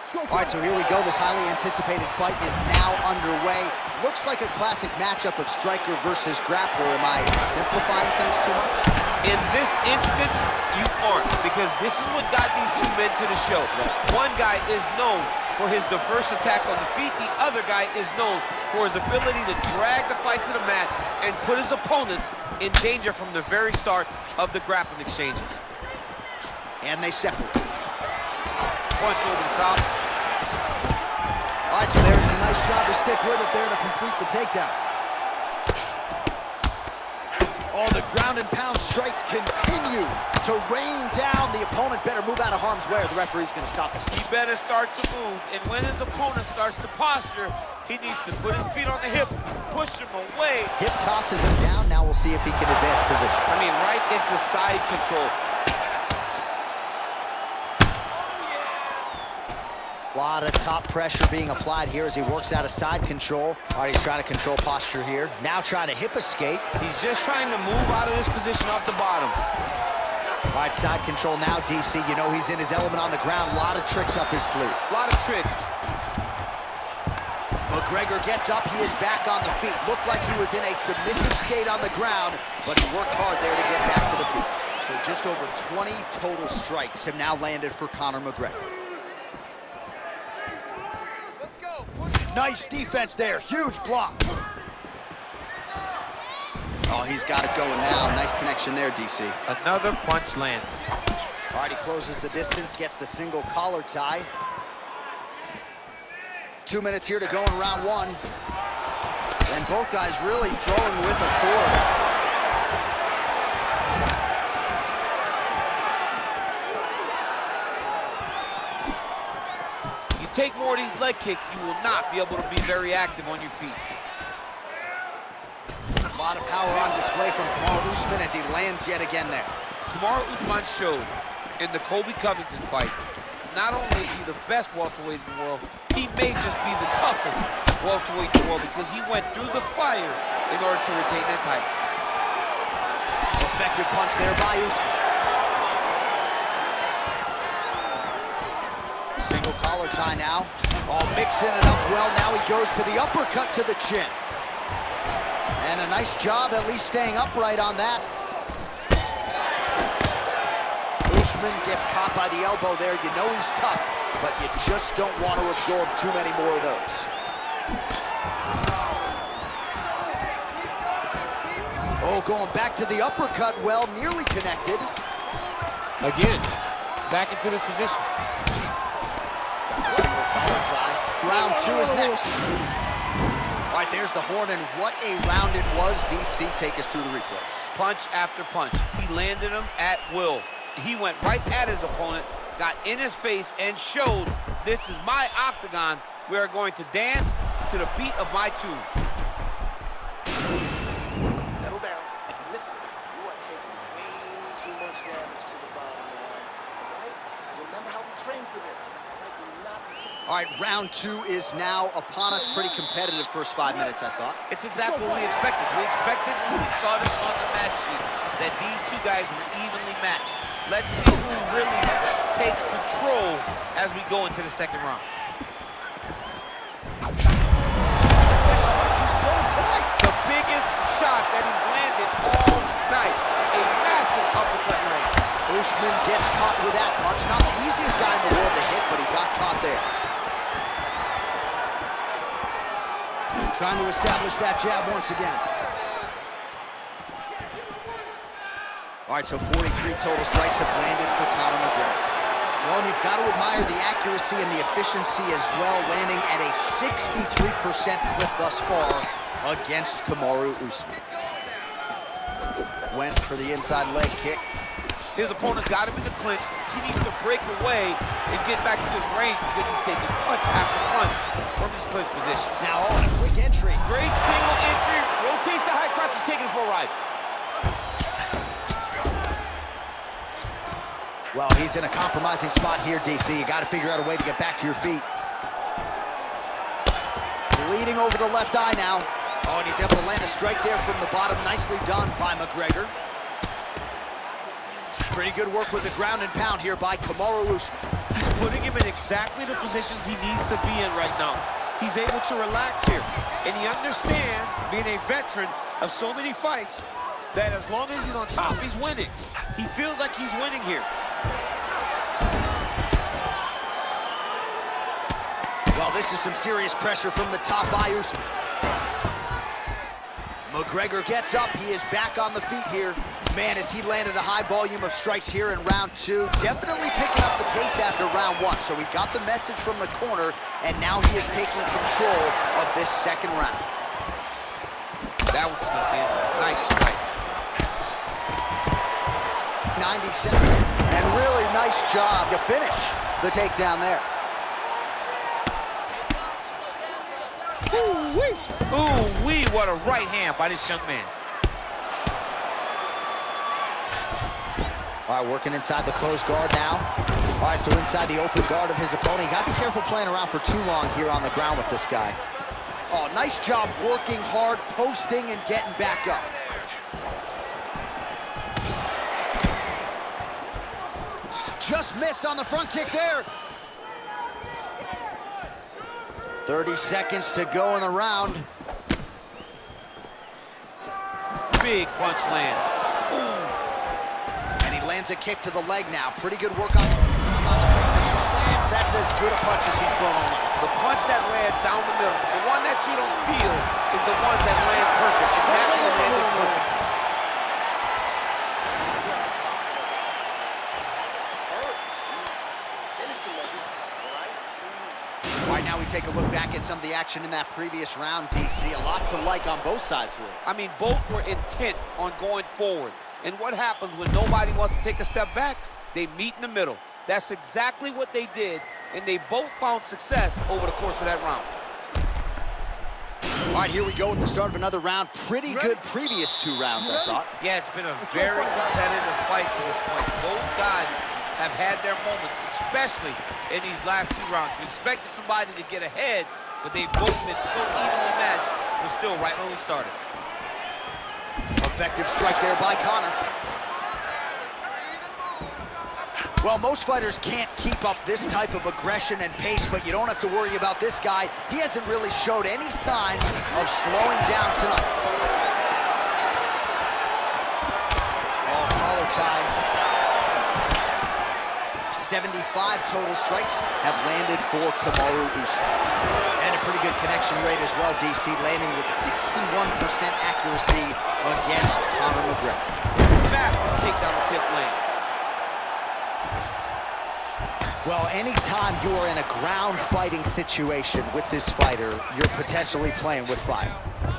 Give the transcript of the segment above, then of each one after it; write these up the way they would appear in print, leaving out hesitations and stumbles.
All right, so here we go. This highly anticipated fight is now underway. Looks like a classic matchup of striker versus grappler. Am I simplifying things too much? In this instance, you aren't, because this is what got these two men to the show. One guy is known for his diverse attack on the feet. The other guy is known for his ability to drag the fight to the mat and put his opponents in danger from the very start of the grappling exchanges. And they separate. Punch over the top. All right, so they're doing a nice job to stick with it there to complete the takedown. Oh, the ground and pound strikes continue to rain down. The opponent better move out of harm's way or the referee's going to stop this. He better start to move, and when his opponent starts to posture, he needs to put his feet on the hip, push him away. Hip tosses him down. Now we'll see if he can advance position. I mean, right into side control. A lot of top pressure being applied here as he works out of side control. All right, he's trying to control posture here. Now trying to hip escape. He's just trying to move out of this position off the bottom. All right, side control now, DC. You know he's in his element on the ground. A lot of tricks up his sleeve. A lot of tricks. McGregor gets up. He is back on the feet. Looked like he was in a submissive state on the ground, but he worked hard there to get back to the feet. So just over 20 total strikes have now landed for Conor McGregor. Nice defense there, huge block. Oh, he's got it going now. Nice connection there, DC. Another punch lands. All right, he closes the distance, gets the single collar tie. 2 minutes here to go in round one. And both guys really throwing with authority. Take more of these leg kicks, you will not be able to be very active on your feet. A lot of power on display from Kamaru Usman as he lands yet again there. Kamaru Usman showed in the Colby Covington fight, not only is he the best welterweight in the world, he may just be the toughest welterweight in the world because he went through the fire in order to retain that title. Effective punch there by Usman. Single collar tie now. Oh, mixing it up well. Now he goes to the uppercut to the chin. And a nice job at least staying upright on that. Usman gets caught by the elbow there. You know he's tough, but you just don't want to absorb too many more of those. Oh, going back to the uppercut. Well, nearly connected. Again, back into this position. Round two is next. All right, there's the horn, and what a round it was. DC, take us through the replays. Punch after punch. He landed him at will. He went right at his opponent, got in his face, and showed this is my octagon. We are going to dance to the beat of my tune. Settle down. Listen, you are taking way too much damage to the body, man. All right? Remember how we trained for this. All right, round two is now upon us. Pretty competitive first 5 minutes, I thought. It's exactly what we expected. We expected when we saw this on the match sheet that these two guys were evenly matched. Let's see who really takes control as we go into the second round. He's thrown tonight. The biggest shot that he's landed all night. A massive uppercut range. Usman gets caught with that punch. Not the easiest guy in the world to hit, but he got caught there. Trying to establish that jab once again. All right, so 43 total strikes have landed for Conor McGregor. Well, and you've got to admire the accuracy and the efficiency as well, landing at a 63% clip thus far against Kamaru Usman. Went for the inside leg kick. His opponent's got him in the clinch. He needs to break away and get back to his range because he's taking punch after punch from his clinch position. Now, oh, and a quick entry. Great single entry. Rotates the high crotch. He's taking it for a ride. Well, he's in a compromising spot here, DC. You got to figure out a way to get back to your feet. Bleeding over the left eye now. Oh, and he's able to land a strike there from the bottom. Nicely done by McGregor. Pretty good work with the ground and pound here by Kamaru Usman. He's putting him in exactly the positions he needs to be in right now. He's able to relax here. And he understands, being a veteran of so many fights, that as long as he's on top, he's winning. He feels like he's winning here. Well, this is some serious pressure from the top by Usman. McGregor gets up. He is back on the feet here. Man, as he landed a high volume of strikes here in round 2. Definitely picking up the pace after round 1. So he got the message from the corner, and now he is taking control of this second round. That one snuck in. Nice fight. 97. And really nice job to finish the takedown there. Ooh-wee. Ooh-wee, what a right hand by this young man. All right, working inside the closed guard now. All right, so inside the open guard of his opponent. You got to be careful playing around for too long here on the ground with this guy. Oh, nice job working hard, posting, and getting back up. Just missed on the front kick there. 30 seconds to go in the round. Big punch land. And he lands a kick to the leg now. Pretty good work on the slants. That's as good a punch as he's thrown all night. The punch that lands down the middle, the one that you don't feel, is the one that lands perfect. And that one landed perfect. All right, now we take a look back at some of the action in that previous round, DC. A lot to like on both sides here. I mean, both were intent on going forward. And what happens when nobody wants to take a step back? They meet in the middle. That's exactly what they did, and they both found success over the course of that round. All right, here we go with the start of another round. Pretty good previous 2 rounds, I thought. Yeah, it's been a very competitive fight to this point. Both guys have had their moments, especially in these last 2 rounds. You expected somebody to get ahead, but they've both been so evenly matched. We're still right where we started. Effective strike there by Conor. Well, most fighters can't keep up this type of aggression and pace, but you don't have to worry about this guy. He hasn't really showed any signs of slowing down tonight. Oh, collar tie. 75 total strikes have landed for Kamaru Usman. And a pretty good connection rate as well, DC, landing with 61% accuracy against Conor McGregor. Massive takedown to tip lane. Well, anytime you are in a ground fighting situation with this fighter, you're potentially playing with fire.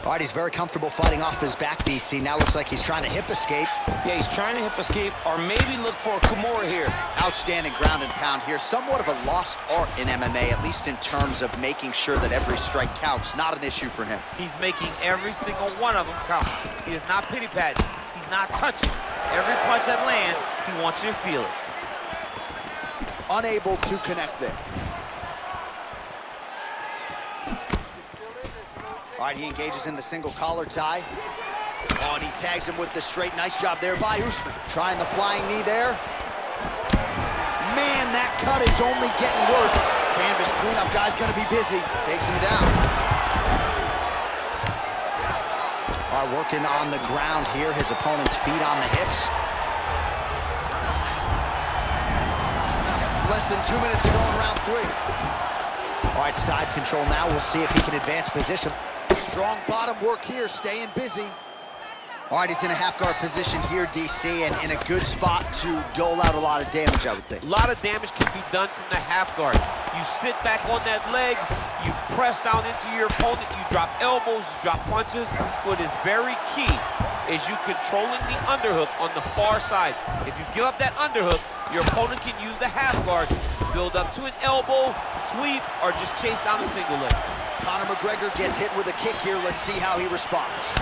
All right, he's very comfortable fighting off his back, DC. Now looks like he's trying to hip escape. Yeah, he's trying to hip escape or maybe look for a Kamara here. Outstanding ground and pound here. Somewhat of a lost art in MMA, at least in terms of making sure that every strike counts. Not an issue for him. He's making every single one of them count. He is not pity-patting. He's not touching. Every punch that lands, he wants you to feel it. Unable to connect there. All right, he engages in the single collar tie. Oh, and he tags him with the straight. Nice job there by Usman. Trying the flying knee there. Man, that cut is only getting worse. Canvas cleanup guy's gonna be busy. Takes him down. All right, working on the ground here. His opponent's feet on the hips. Less than 2 minutes to go in round 3. All right, side control now. We'll see if he can advance position. Strong bottom work here, staying busy. All right, he's in a half-guard position here, DC, and in a good spot to dole out a lot of damage, I would think. A lot of damage can be done from the half guard. You sit back on that leg, you press down into your opponent, you drop elbows, you drop punches. What is very key is you controlling the underhook on the far side. If you give up that underhook, your opponent can use the half guard to build up to an elbow, sweep, or just chase down a single leg. Conor McGregor gets hit with a kick here. Let's see how he responds.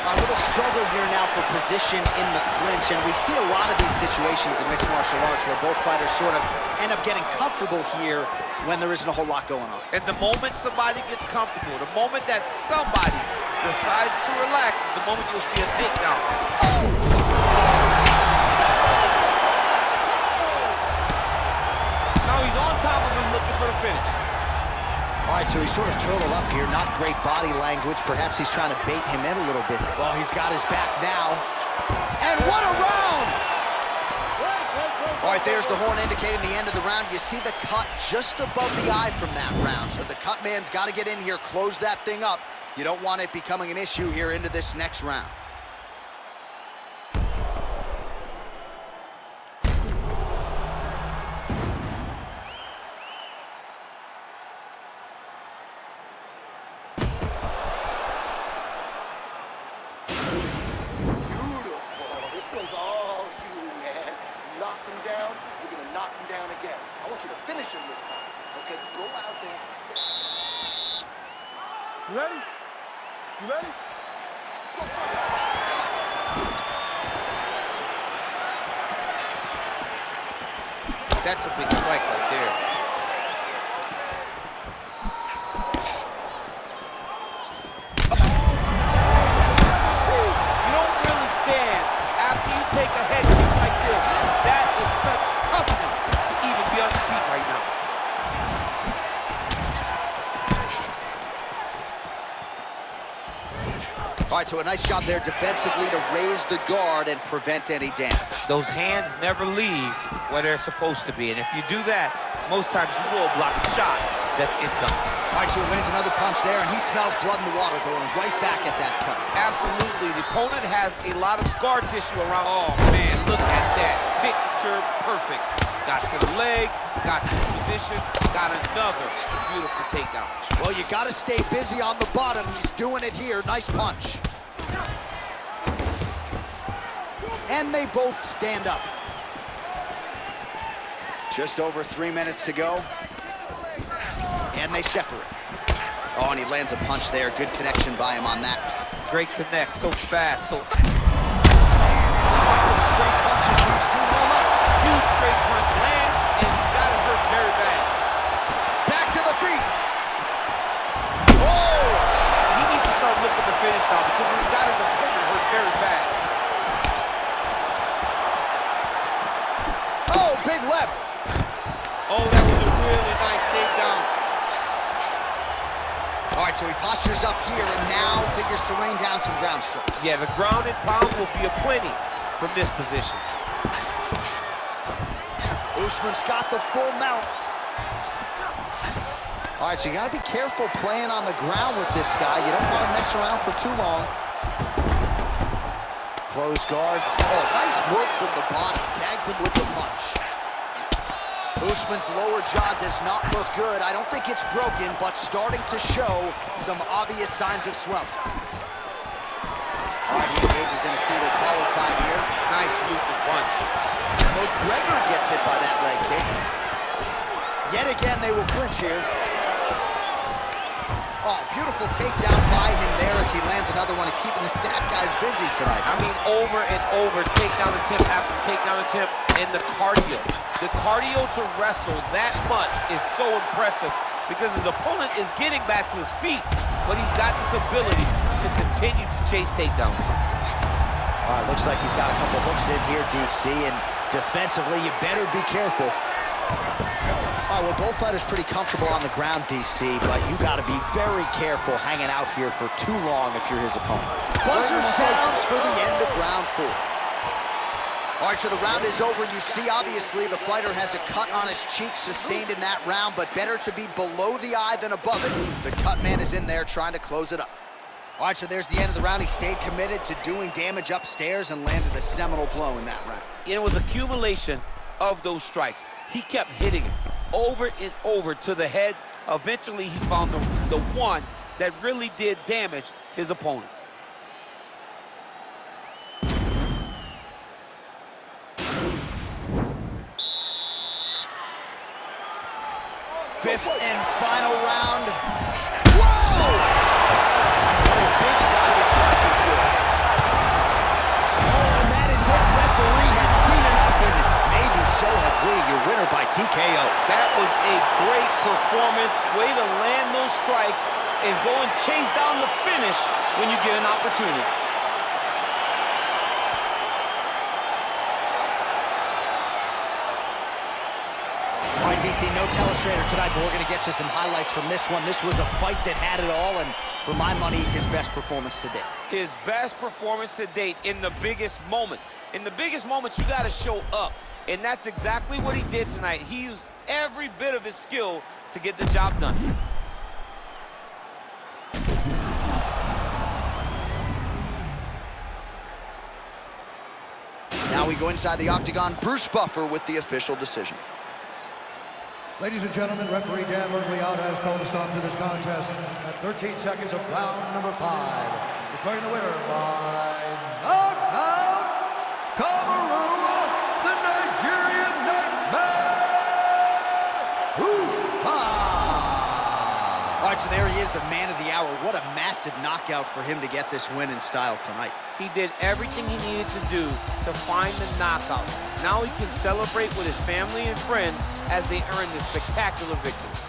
A little struggle here now for position in the clinch, and we see a lot of these situations in mixed martial arts where both fighters sort of end up getting comfortable here when there isn't a whole lot going on. And the moment somebody gets comfortable, the moment that somebody decides to relax, is the moment you'll see a takedown. Now he's right, so he's sort of turtled up here. Not great body language. Perhaps he's trying to bait him in a little bit. Well, he's got his back now. And what a round! All right, there's the horn indicating the end of the round. You see the cut just above the eye from that round. So the cut man's got to get in here, close that thing up. You don't want it becoming an issue here into this next round. You ready? You ready? Let's go first. That's a big strike right there. You don't really stand after you take a head kick like this. That is such toughness to even be on your feet right now. All right, so a nice job there defensively to raise the guard and prevent any damage. Those hands never leave where they're supposed to be, and if you do that, most times you will block a shot that's incoming. All right, so he lands another punch there, and he smells blood in the water going right back at that cut. Absolutely. The opponent has a lot of scar tissue around. Oh, man, look at that. Picture perfect. Got to the leg, got to the position, got another beautiful takedown. Well, you got to stay busy on the bottom. He's doing it here. Nice punch. And they both stand up. Just over 3 minutes to go. And they separate. Oh, and he lands a punch there. Good connection by him on that. Great connect, so fast, so... Straight punches we've seen all night. Huge straight punch lands, and he's got it hurt very bad. Back to the feet. Oh! He needs to start looking to finish now because he's got his opponent hurt very bad. Oh, big left. Oh, that was a really nice takedown. All right, so he postures up here and now figures to rain down some ground strikes. Yeah, the ground and pound will be aplenty from this position. Usman's got the full mount. All right, so you got to be careful playing on the ground with this guy. You don't want to mess around for too long. Close guard. Oh, nice work from the body. Tags him with the punch. Usman's lower jaw does not look good. I don't think it's broken, but starting to show some obvious signs of swelling. All right, he engages in a single collar tie here. Nice looping punch. Macgregor gets hit by that leg kick. Yet again, they will clinch here. Oh, beautiful takedown by him there as he lands another one. He's keeping the stat guys busy tonight. I mean, over and over, takedown attempt after takedown attempt, and the cardio. The cardio to wrestle that much is so impressive because his opponent is getting back to his feet, but he's got this ability to continue to chase takedowns. All right, looks like he's got a couple hooks in here, DC, and defensively, you better be careful. All right, well, both fighters pretty comfortable on the ground, DC, but you got to be very careful hanging out here for too long if you're his opponent. Buzzer sounds for the end of round 4. All right, so the round is over. You see, obviously, the fighter has a cut on his cheek sustained in that round, but better to be below the eye than above it. The cut man is in there trying to close it up. All right, so there's the end of the round. He stayed committed to doing damage upstairs and landed a seminal blow in that round. It was accumulation of those strikes. He kept hitting it over and over to the head. Eventually, he found the one that really did damage his opponent. Fifth and final round. Whoa! Oh, big diving punch is good. Oh, and that is it. Referee has seen enough, and maybe so have we. Your winner by TKO. That was a great performance. Way to land those strikes and go and chase down the finish when you get an opportunity. All right, right, DC, no telestrator tonight, but we're going to get you some highlights from this one. This was a fight that had it all, and for my money, his best performance to date. His best performance to date in the biggest moment. In the biggest moments, you got to show up. And that's exactly what he did tonight. He used every bit of his skill to get the job done. Now we go inside the octagon. Bruce Buffer with the official decision. Ladies and gentlemen, referee Dan Mergliotta has called a stop to this contest at 13 seconds of round number 5. Declaring the winner by knockout, Kamaru, the Nigerian Nightmare, Usman. All right, so there he is, the man of the hour. What a massive knockout for him to get this win in style tonight. He did everything he needed to do to find the knockout. Now he can celebrate with his family and friends as they earn this spectacular victory.